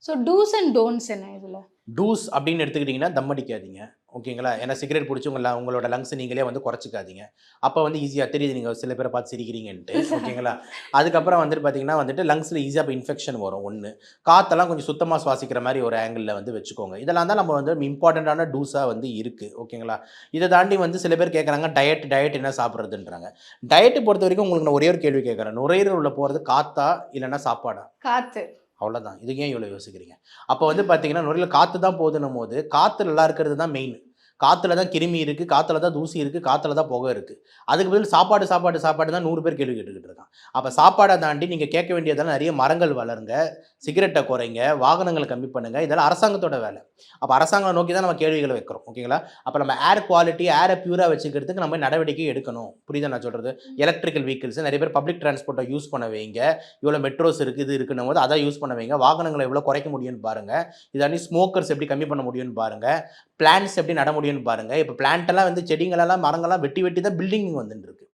So two's and don'ts என்ன இதில்? Two's அப்படின்னு எடுத்துக்கிட்டிங்கன்னா தம் அடிக்காதீங்க. ஓகேங்களா? ஏன்னா சிகரெட் பிடிச்சி உங்களோட லங்ஸ் நீங்களே வந்து குறைச்சிக்காதீங்க. அப்போ வந்து ஈஸியாக தெரியுது நீங்கள் சில பேரை பார்த்து சிரிக்கிறீங்கன்ட்டு. ஓகேங்களா? அதுக்கப்புறம் வந்துட்டு பார்த்தீங்கன்னா வந்துட்டு லங்ஸில் ஈஸியாக இப்போ இன்ஃபெக்ஷன் வரும் ஒன்று. காற்றெல்லாம் கொஞ்சம் சுத்தமாக சுவாசிக்கிற மாதிரி ஒரு ஆங்கிளில் வந்து வச்சுக்கோங்க. இதெல்லாம் தான் நம்ம வந்து இம்பார்ட்டண்ட்டான டூஸாக வந்து இருக்குது. ஓகேங்களா? இதை தாண்டி வந்து சில பேர் கேட்குறாங்க டயட் என்ன சாப்பிட்றதுன்றாங்க. டயட்டு பொறுத்த வரைக்கும் உங்களுக்கு நான் ஒரே ஒரு கேள்வி கேட்குறேன். நுரையீரல் உள்ள போகிறது காற்றா இல்லைன்னா சாப்பாடா? காற்று. அவ்வளோதான். இது ஏன் இவ்வளோ யோசிக்கிறீங்க? அப்போ வந்து பார்த்தீங்கன்னா, நுரையீரல் காற்று தான் போதுன்னும் போது, காற்று நல்லா இருக்கிறது தான் மெயின். காற்றுல தான் கிருமி இருக்குது, காற்றுல தான் தூசி இருக்குது, காற்றுல தான் புகை இருக்குது. அதுக்கு பதில் சாப்பாடு தான் 100 பேர் கேள்வி கேட்டுக்கிட்டு இருக்கான். அப்போ சாப்பாடை தாண்டி நீங்கள் கேட்க வேண்டியதெல்லாம் நிறைய மரங்கள் வளருங்க, சிகரெட்டை குறைங்க, வாகனங்களை கம்மி பண்ணுங்க. இதெல்லாம் அரசாங்கத்தோட வேலை. அப்போ அரசாங்கம் நோக்கி தான் நம்ம கேள்விகளை வைக்கிறோம். ஓகேங்களா? அப்போ நம்ம ஏர் குவாலிட்டி, ஏரை பியூராக வச்சுக்கிறதுக்கு நம்ம நடவடிக்கை எடுக்கணும். புரியுதா நான் சொல்கிறது? எலக்ட்ரிக்கல் வெஹிக்கிள்ஸ் நிறைய பேர் பப்ளிக் டிரான்ஸ்போர்ட்டை யூஸ் பண்ண வைங்க. இவ்வளோ மெட்ரோஸ் இருக்குது, இது இருக்குன்னும் போது அதை யூஸ் பண்ண வைங்க. வாகனங்களை எவ்வளோ குறைக்க முடியும்னு பாருங்கள். இதாண்டி ஸ்மோக்கர்ஸ் எப்படி கம்மி பண்ண முடியும்னு பாருங்கள். பிளான்ட்ஸ் எப்படி நட முடியும்னு பாருங்கள். இப்போ பிளான்ட் எல்லாம் வந்து செடிங்களெல்லாம் மரங்கள்லாம் வெட்டி தான் பில்டிங் வந்துட்டு இருக்கு.